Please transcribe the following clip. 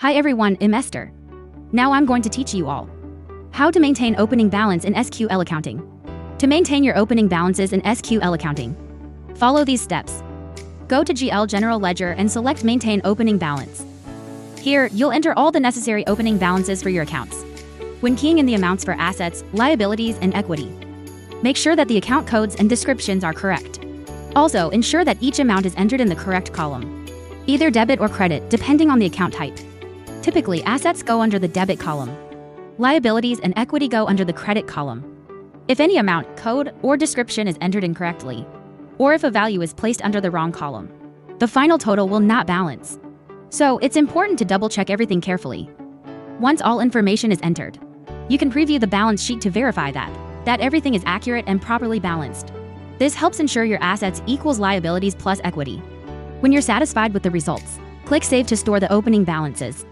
Hi everyone, I'm Esther. Now I'm going to teach you all how to maintain opening balance in SQL accounting. To maintain your opening balances in SQL accounting, follow these steps. Go to GL General Ledger and select Maintain Opening Balance. Here, you'll enter all the necessary opening balances for your accounts. When keying in the amounts for assets, liabilities, and equity, make sure that the account codes and descriptions are correct. Also, ensure that each amount is entered in the correct column, either debit or credit, depending on the account type. Typically, assets go under the debit column. Liabilities and equity go under the credit column. If any amount, code, or description is entered incorrectly, or if a value is placed under the wrong column, the final total will not balance. So, it's important to double-check everything carefully. Once all information is entered, you can preview the balance sheet to verify that everything is accurate and properly balanced. This helps ensure your assets equals liabilities plus equity. When you're satisfied with the results, click Save to store the opening balances.